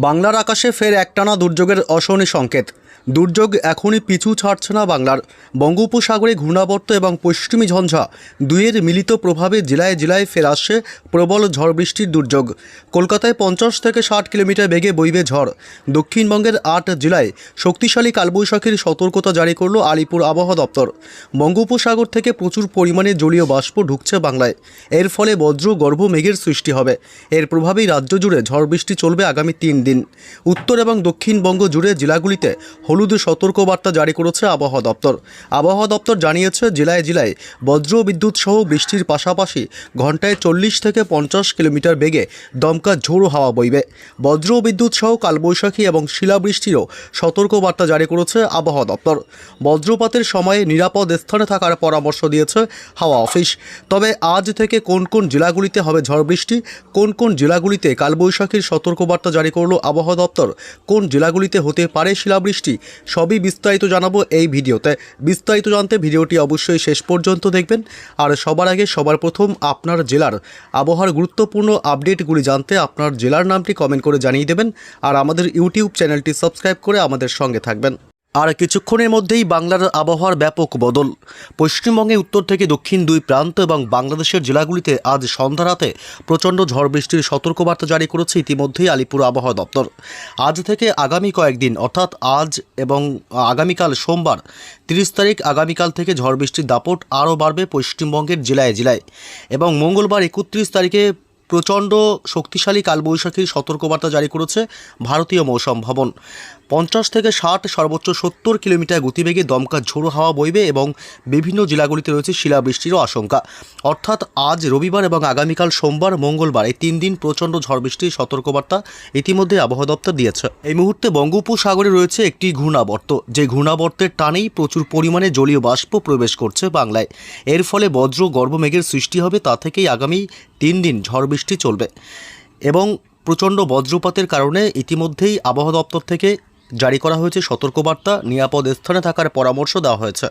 বাংলার আকাশে ফের একটানা দুর্যোগের অশনি সংকেত। দুর্যোগ এখনই পিছু ছাড়ছে না বাংলার। বঙ্গোপসাগরে ঘূর্ণাবর্ত এবং পশ্চিমী ঝঞ্ঝা দুইয়ের মিলিত প্রভাবে জেলায় জেলায় ফের আসছে প্রবল ঝড় বৃষ্টির দুর্যোগ। কলকাতায় 50 থেকে 60 কিলোমিটার বেগে বইবে ঝড়। দক্ষিণবঙ্গের 8 জেলায় শক্তিশালী কালবৈশাখীর সতর্কতা জারি করল আলিপুর আবহাওয়া দপ্তর। বঙ্গোপসাগর থেকে প্রচুর পরিমাণে জলীয় বাষ্প ঢুকছে বাংলায়। এর ফলে বজ্র গর্ভ মেঘের সৃষ্টি হবে। এর প্রভাবেই রাজ্য জুড়ে ঝড় বৃষ্টি চলবে আগামী 3 দিন। উত্তর এবং দক্ষিণবঙ্গ জুড়ে জেলাগুলিতে হলুদ সতর্কবার্তা জারি করেছে আবহাওয়া দপ্তর। আবহাওয়া দপ্তর জানিয়েছে, জেলায় জেলায় বজ্র বিদ্যুৎ সহ বৃষ্টির পাশাপাশি ঘন্টায় 40 থেকে 50 কিলোমিটার বেগে দমকা ঝোড়ো হাওয়া বইবে। বজ্র বিদ্যুৎ সহ কালবৈশাখী এবং শিলাবৃষ্টিরও সতর্কবার্তা জারি করেছে আবহাওয়া দপ্তর। বজ্রপাতের সময়ে নিরাপদ স্থানে থাকার পরামর্শ দিয়েছে হাওয়া অফিস। তবে আজ থেকে কোন কোন জেলাগুলিতে হবে ঝড় বৃষ্টি, কোন কোন জেলাগুলিতে কালবৈশাখীর সতর্কবার্তা জারি করল আবহাওয়া দপ্তর, কোন জেলাগুলিতে হতে পারে শিলাবৃষ্টি, সবই বিস্তারিত জানাবো এই ভিডিওতে। বিস্তারিত জানতে ভিডিওটি অবশ্যই শেষ পর্যন্ত দেখবেন। আর সবার আগে সবার প্রথম আপনার জেলার আবহাওয়ার গুরুত্বপূর্ণ আপডেটগুলি জানতে আপনার জেলার নামটি কমেন্ট করে জানিয়ে দেবেন। আর আমাদের ইউটিউব চ্যানেলটি সাবস্ক্রাইব করে আমাদের সঙ্গে থাকবেন। আর কিছুক্ষণের মধ্যেই বাংলার আবহাওয়ার ব্যাপক বদল। পশ্চিমবঙ্গে উত্তর থেকে দক্ষিণ দুই প্রান্ত এবং বাংলাদেশের জেলাগুলিতে আজ সন্ধ্যা রাতে প্রচণ্ড ঝড় বৃষ্টির সতর্কবার্তা জারি করেছে ইতিমধ্যেই আলিপুর আবহাওয়া দপ্তর। আজ থেকে আগামী কয়েকদিন অর্থাৎ আজ এবং আগামীকাল সোমবার 30 তারিখ আগামীকাল থেকে ঝড় বৃষ্টির দাপট আরও বাড়বে পশ্চিমবঙ্গের জেলায় জেলায়। এবং মঙ্গলবার 31 তারিখে প্রচণ্ড শক্তিশালী কালবৈশাখীর সতর্কবার্তা জারি করেছে ভারতীয় মৌসুম ভবন। 50 থেকে 60 সর্বোচ্চ 70 কিলোমিটার গতিবেগে দমকা ঝোড়ো হাওয়া বইবে এবং বিভিন্ন জেলাগুলিতে রয়েছে শিলাবৃষ্টিরও আশঙ্কা। অর্থাৎ আজ রবিবার এবং আগামীকাল সোমবার মঙ্গলবার এই 3 দিন প্রচণ্ড ঝড় বৃষ্টির সতর্কবার্তা ইতিমধ্যে আবহাওয়া দপ্তর দিয়েছে। এই মুহূর্তে বঙ্গোপসাগরে রয়েছে একটি ঘূর্ণাবর্ত, যে ঘূর্ণাবর্তের টানেই প্রচুর পরিমাণে জলীয় বাষ্প প্রবেশ করছে বাংলায়। এর ফলে বজ্র গর্ভ মেঘের সৃষ্টি হবে। তা থেকেই আগামী 3 দিন ঝড় বৃষ্টি চলবে এবং প্রচণ্ড বজ্রপাতের কারণে ইতিমধ্যেই আবহাওয়া দপ্তর থেকে জারি করা হয়েছে সতর্কবার্তা। নিরাপদ স্থানে থাকার পরামর্শ দেওয়া হয়েছে।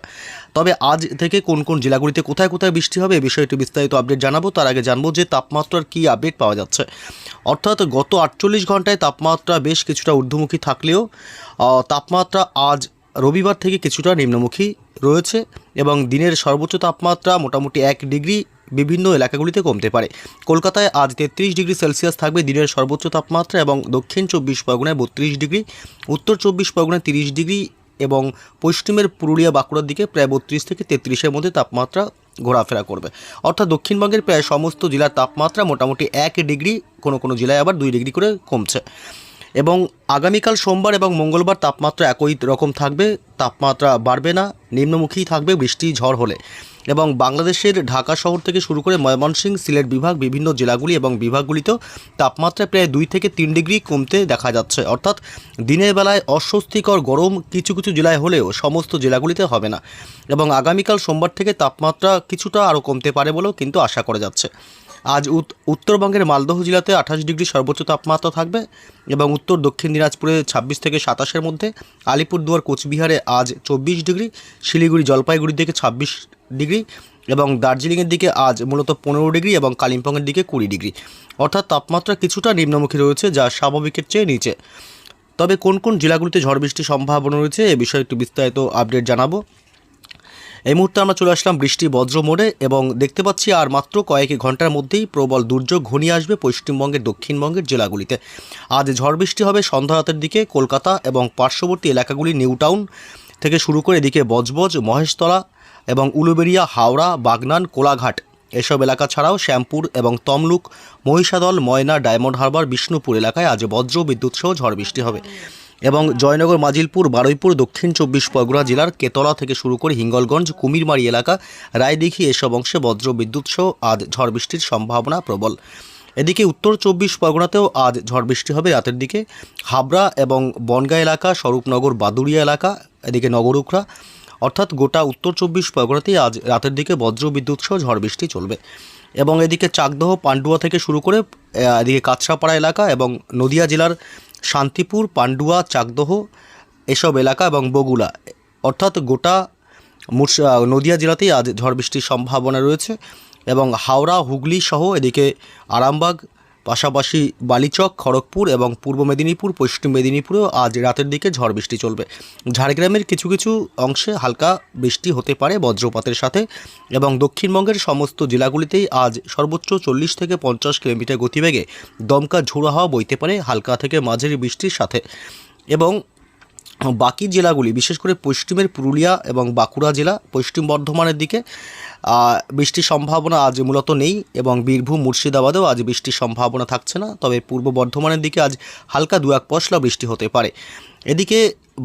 তবে আজ থেকে কোন কোন জেলাগুলিতে কোথায় কোথায় বৃষ্টি হবে এ বিষয়টি বিস্তারিত আপডেট জানাবো। তার আগে জানবো যে তাপমাত্রার কী আপডেট পাওয়া যাচ্ছে। অর্থাৎ গত 48 ঘন্টায় তাপমাত্রা বেশ কিছুটা ঊর্ধ্বমুখী থাকলেও তাপমাত্রা আজ রবিবার থেকে কিছুটা নিম্নমুখী রয়েছে এবং দিনের সর্বোচ্চ তাপমাত্রা মোটামুটি 1 ডিগ্রি বিভিন্ন এলাকাগুলিতে কমতে পারে। কলকাতায় আজ 33 ডিগ্রি সেলসিয়াস থাকবে দিনের সর্বোচ্চ তাপমাত্রা এবং দক্ষিণ 24 পরগনায় 32 ডিগ্রি, উত্তর 24 পরগনায় 30 ডিগ্রি এবং পশ্চিমের পুরুলিয়া বাঁকুড়ার দিকে প্রায় 32 থেকে 33-এর মধ্যে তাপমাত্রা ঘোরাফেরা করবে। অর্থাৎ দক্ষিণবঙ্গের প্রায় সমস্ত জেলার তাপমাত্রা মোটামুটি 1 ডিগ্রি, কোনো কোনো জেলায় আবার 2 ডিগ্রি করে কমছে। এবং আগামীকাল সোমবার এবং মঙ্গলবার তাপমাত্রা একই রকম থাকবে, তাপমাত্রা বাড়বে না, নিম্নমুখী থাকবে বৃষ্টি ঝড় হলে। এবং বাংলাদেশের ঢাকা শহর থেকে শুরু করে ময়মনসিংহ, সিলেট বিভাগ, বিভিন্ন জেলাগুলি এবং বিভাগগুলিতেও তাপমাত্রা প্রায় 2 থেকে 3 ডিগ্রি কমতে দেখা যাচ্ছে। অর্থাৎ দিনের বেলায় অস্বস্তিকর গরম কিছু কিছু জেলায় হলেও সমস্ত জেলাগুলিতে হবে না। এবং আগামীকাল সোমবার থেকে তাপমাত্রা কিছুটা আরও কমতে পারে বলেও কিন্তু আশা করা যাচ্ছে। আজ উত্তরবঙ্গের মালদহ জেলাতে 28 ডিগ্রি সর্বোচ্চ তাপমাত্রা থাকবে এবং উত্তর দক্ষিণ দিনাজপুরে 26 থেকে 27-এর মধ্যে, আলিপুরদুয়ার কোচবিহারে আজ 24 ডিগ্রি, শিলিগুড়ি জলপাইগুড়ির দিকে 26 ডিগ্রি এবং দার্জিলিংয়ের দিকে আজ মূলত 15 ডিগ্রি এবং কালিম্পংয়ের দিকে 20 ডিগ্রি। অর্থাৎ তাপমাত্রা কিছুটা নিম্নমুখী রয়েছে, যা স্বাভাবিকের চেয়ে নিচে। তবে কোন কোন জেলাগুলিতে ঝড় বৃষ্টির সম্ভাবনা রয়েছে এ বিষয়ে একটু বিস্তারিত আপডেট জানাবো। এই মুহূর্তে আমরা চলে আসলাম বৃষ্টি বজ্র মোড়ে এবং দেখতে পাচ্ছি আর মাত্র কয়েক ঘন্টার মধ্যেই প্রবল দুর্যোগ ঘনিয়ে আসবে পশ্চিমবঙ্গের দক্ষিণবঙ্গের জেলাগুলিতে। আজ ঝড় বৃষ্টি হবে সন্ধ্যা রাতের দিকে কলকাতা এবং পার্শ্ববর্তী এলাকাগুলি নিউ টাউন থেকে শুরু করে এদিকে বজবজ, মহেশতলা এবং উলুবেড়িয়া, হাওড়া, বাগনান, কোলাঘাট এসব এলাকা ছাড়াও শ্যামপুর এবং তমলুক, মহিষাদল, ময়না, ডায়মন্ড হারবার, বিষ্ণুপুর এলাকায় আজ বজ্র বিদ্যুৎ সহ ঝড় বৃষ্টি হবে। এবং জয়নগর, মাজিলপুর, বারুইপুর, দক্ষিণ 24 পরগনা জেলার কেতলা থেকে শুরু করে হিঙ্গলগঞ্জ, কুমিরমারি এলাকা, রায়দিঘি এসব অংশে বজ্র বিদ্যুৎ সহ আজ ঝড় বৃষ্টির সম্ভাবনা প্রবল। এদিকে উত্তর 24 পরগনাতেও আজ ঝড় বৃষ্টি হবে রাতের দিকে। হাবড়া এবং বনগাঁ এলাকা, স্বরূপনগর, বাদুড়িয়া এলাকা, এদিকে নগরুখরা, অর্থাৎ গোটা উত্তর 24 পরগনাতেই আজ রাতের দিকে বজ্র বিদ্যুৎ সহ ঝড় বৃষ্টি চলবে। এবং এদিকে চাকদহ, পান্ডুয়া থেকে শুরু করে এদিকে কাছড়াপাড়া এলাকা এবং নদিয়া জেলার শান্তিপুর, পান্ডুয়া, চাকদহ এসব এলাকা এবং বগুলা, অর্থাৎ গোটা নদিয়া জেলাতেই আজ ঝড় বৃষ্টির সম্ভাবনা রয়েছে। এবং হাওড়া, হুগলি সহ এদিকে আরামবাগ, পাশাপাশি বালিচক, খড়গপুর এবং পূর্ব মেদিনীপুর, পশ্চিম মেদিনীপুরেও আজ রাতের দিকে ঝড় বৃষ্টি চলবে। ঝাড়গ্রামের কিছু কিছু অংশে হালকা বৃষ্টি হতে পারে বজ্রপাতের সাথে এবং দক্ষিণবঙ্গের সমস্ত জেলাগুলিতেই আজ সর্বোচ্চ 40 থেকে 50 কিলোমিটার গতিবেগে দমকা ঝোড়ো হাওয়া বইতে পারে হালকা থেকে মাঝারি বৃষ্টির সাথে। এবং বাকি জেলাগুলি বিশেষ করে পশ্চিমের পুরুলিয়া এবং বাঁকুড়া জেলা, পশ্চিম বর্ধমানের দিকে বৃষ্টির সম্ভাবনা আজ মূলত নেই এবং বীরভূম, মুর্শিদাবাদেও আজ বৃষ্টির সম্ভাবনা থাকছে না। তবে পূর্ব বর্ধমানের দিকে আজ হালকা 2-1 পশলা বৃষ্টি হতে পারে। এদিকে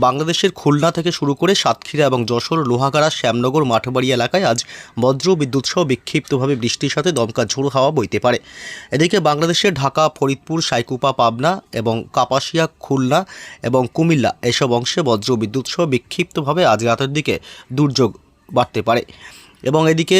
বাংলাদেশের খুলনা থেকে শুরু করে সাতক্ষীরা এবং যশোর, লোহাগাড়া, শ্যামনগর, মাঠবাড়ি এলাকায় আজ বজ্র বিদ্যুৎ সহ বিক্ষিপ্তভাবে বৃষ্টির সাথে দমকা ঝোড়ো হাওয়া বইতে পারে। এদিকে বাংলাদেশের ঢাকা, ফরিদপুর, সাইকুপা, পাবনা এবং কাপাসিয়া, খুলনা এবং কুমিল্লা এসব অংশে বজ্র বিদ্যুৎ সহ বিক্ষিপ্তভাবে আজ রাতের দিকে দুর্যোগ বাড়তে পারে। এবং এদিকে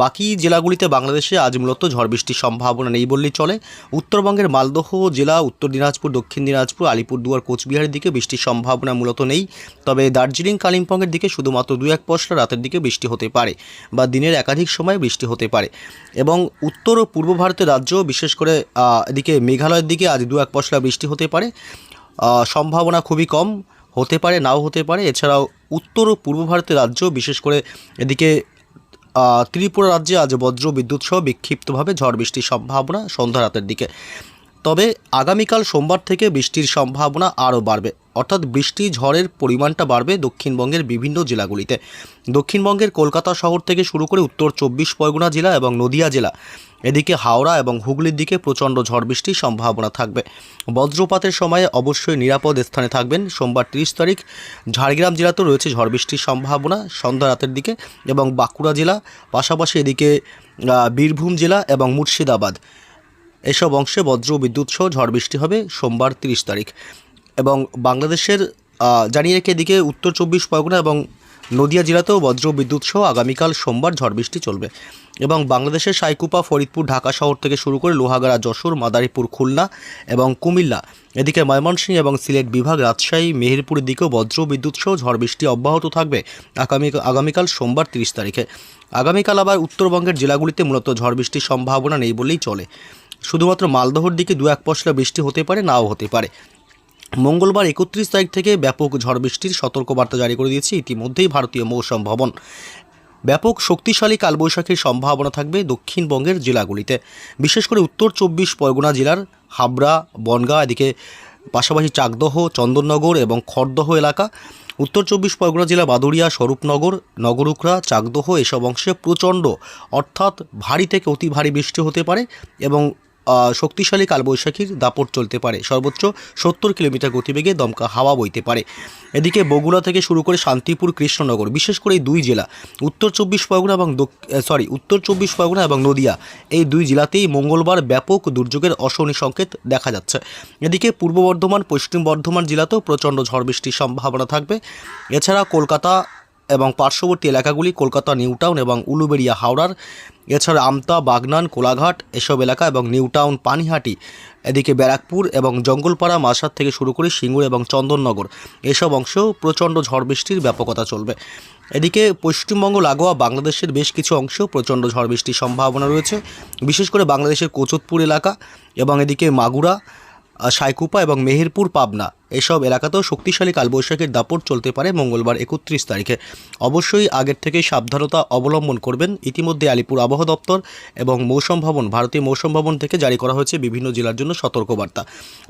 বাকি জেলাগুলিতে বাংলাদেশে আজ মূলত ঝড় বৃষ্টির সম্ভাবনা নেই বললেই চলে। উত্তরবঙ্গের মালদহ জেলা, উত্তর দিনাজপুর, দক্ষিণ দিনাজপুর, আলিপুরদুয়ার, কোচবিহারের দিকে বৃষ্টির সম্ভাবনা মূলত নেই। তবে দার্জিলিং, কালিম্পংয়ের দিকে শুধুমাত্র 2-1 পশলা রাতের দিকে বৃষ্টি হতে পারে বা দিনের একাধিক সময় বৃষ্টি হতে পারে। এবং উত্তর ও পূর্ব ভারতের রাজ্য, বিশেষ করে এদিকে মেঘালয়ের দিকে আজ 2-1 পশলা বৃষ্টি হতে পারে। সম্ভাবনা খুবই কম, হতে পারে নাও হতে পারে। এছাড়াও উত্তর ও পূর্ব ভারতের রাজ্য, বিশেষ করে এদিকে ত্রিপুরা রাজ্যে আজ বজ্র বিদ্যুৎ সহ বিক্ষিপ্তভাবে ঝড় বৃষ্টির সম্ভাবনা সন্ধ্যা রাতের দিকে। তবে আগামীকাল সোমবার থেকে বৃষ্টির সম্ভাবনা আরও বাড়বে, অর্থাৎ বৃষ্টি ঝড়ের পরিমাণটা বাড়বে দক্ষিণবঙ্গের বিভিন্ন জেলাগুলিতে। দক্ষিণবঙ্গের কলকাতা শহর থেকে শুরু করে উত্তর 24 পরগনা জেলা এবং নদিয়া জেলা, এদিকে হাওড়া এবং হুগলির দিকে প্রচণ্ড ঝড় বৃষ্টির সম্ভাবনা থাকবে। বজ্রপাতের সময়ে অবশ্যই নিরাপদ স্থানে থাকবেন। সোমবার 30 তারিখ ঝাড়গ্রাম জেলাতেও রয়েছে ঝড় বৃষ্টির সম্ভাবনা সন্ধ্যা রাতের দিকে এবং বাঁকুড়া জেলা, পাশাপাশি এদিকে বীরভূম জেলা এবং মুর্শিদাবাদ এসব অংশে বজ্র বিদ্যুৎ সহ ঝড় বৃষ্টি হবে সোমবার 30 তারিখ। এবং বাংলাদেশের জানিয়ে রেখে এদিকে উত্তর 24 পরগনা এবং নদিয়া জেলাতেও বজ্র বিদ্যুৎ সহ আগামীকাল সোমবার ঝড় বৃষ্টি চলবে। এবং বাংলাদেশের সাইকুপা, ফরিদপুর, ঢাকা শহর থেকে শুরু করে লোহাগাড়া, যশোর, মাদারীপুর, খুলনা এবং কুমিল্লা, এদিকে ময়মনসিংহ এবং সিলেট বিভাগ, রাজশাহী, মেহেরপুরের দিকেও বজ্র বিদ্যুৎ সহ ঝড় বৃষ্টি অব্যাহত থাকবে আগামীকাল সোমবার 30 তারিখে। আগামীকাল আবার উত্তরবঙ্গের জেলাগুলিতে মূলত ঝড় বৃষ্টির সম্ভাবনা নেই বললেই চলে। শুধুমাত্র মালদহর দিকে 2-1 পশলা বৃষ্টি হতে পারে, নাও হতে পারে। মঙ্গলবার 31 তারিখ থেকে ব্যাপক ঝড় বৃষ্টির সতর্কবার্তা জারি করে দিয়েছে ইতিমধ্যেই ভারতীয় মৌসুম ভবন। ব্যাপক শক্তিশালী কালবৈশাখীর সম্ভাবনা থাকবে দক্ষিণবঙ্গের জেলাগুলিতে, বিশেষ করে উত্তর 24 পরগনা জেলার হাবড়া, বনগাঁ, এদিকে পাশাপাশি চাকদহ, চন্দননগর এবং খড়দহ এলাকা, উত্তর 24 পরগনা জেলা বাদুড়িয়া, স্বরূপনগর, নগরুকরা, চাকদহ এসব অংশে প্রচণ্ড অর্থাৎ ভারী থেকে অতি ভারী বৃষ্টি হতে পারে এবং শক্তিশালী কালবৈশাখীর দাপট চলতে পারে। সর্বোচ্চ 70 কিলোমিটার গতিবেগে দমকা হাওয়া বইতে পারে। এদিকে বগুড়া থেকে শুরু করে শান্তিপুর, কৃষ্ণনগর, বিশেষ করে এই দুই জেলা উত্তর 24 পরগনা এবং নদিয়া, এই দুই জেলাতেই মঙ্গলবার ব্যাপক দুর্যোগের অশনি সংকেত দেখা যাচ্ছে। এদিকে পূর্ব বর্ধমান, পশ্চিম বর্ধমান জেলাতেও প্রচণ্ড ঝড় বৃষ্টির সম্ভাবনা থাকবে। এছাড়া কলকাতা এবং পার্শ্ববর্তী এলাকাগুলি, কলকাতা নিউ টাউন এবং উলুবেড়িয়া, হাওড়ার, এছাড়া আমতা, বাগনান, কোলাঘাট এসব এলাকা এবং নিউ টাউন, পানিহাটি, এদিকে ব্যারাকপুর এবং জঙ্গলপাড়া, মাসার থেকে শুরু করে সিঙ্গুর এবং চন্দননগর এসব অংশেও প্রচণ্ড ঝড় বৃষ্টির ব্যাপকতা চলবে। এদিকে পশ্চিমবঙ্গ লাগোয়া বাংলাদেশের বেশ কিছু অংশেও প্রচণ্ড ঝড় বৃষ্টির সম্ভাবনা রয়েছে, বিশেষ করে বাংলাদেশের কোচতপুর এলাকা এবং এদিকে মাগুরা, সাইকুপা এবং মেহেরপুর, পাবনা এসব এলাকাতেও শক্তিশালী কালবৈশাখীর দাপট চলতে পারে মঙ্গলবার 31 তারিখে। অবশ্যই আগের থেকেই সাবধানতা অবলম্বন করবেন। ইতিমধ্যে আলিপুর আবহাওয়া দপ্তর এবং মৌসুম ভবন, ভারতীয় মৌসুম ভবন থেকে জারি করা হয়েছে বিভিন্ন জেলার জন্য সতর্কবার্তা।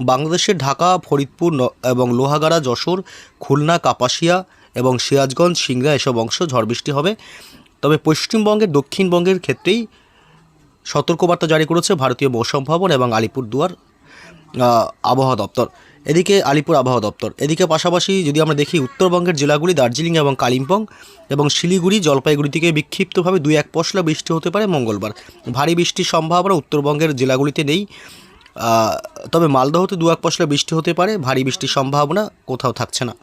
বাংলাদেশের ঢাকা, ফরিদপুর এবং লোহাগাড়া, যশোর, খুলনা, কাপাসিয়া এবং সিরাজগঞ্জ, সিংড়া এসব অংশ ঝড় বৃষ্টি হবে। তবে পশ্চিমবঙ্গের দক্ষিণবঙ্গের ক্ষেত্রেই সতর্কবার্তা জারি করেছে ভারতীয় মৌসুম ভবন এবং আলিপুরদুয়ার আবহাওয়া দপ্তর, এদিকে আলিপুর আবহাওয়া দপ্তর। এদিকে পাশাপাশি যদি আমরা দেখি উত্তরবঙ্গের জেলাগুলি দার্জিলিং এবং কালিম্পং এবং শিলিগুড়ি, জলপাইগুড়ি থেকে বিক্ষিপ্তভাবে 2-1 পশলা বৃষ্টি হতে পারে মঙ্গলবার। ভারী বৃষ্টির সম্ভাবনা উত্তরবঙ্গের জেলাগুলিতে নেই, তবে মালদহতে 2-1 পশলা বৃষ্টি হতে পারে, ভারী বৃষ্টির সম্ভাবনা কোথাও থাকছে না।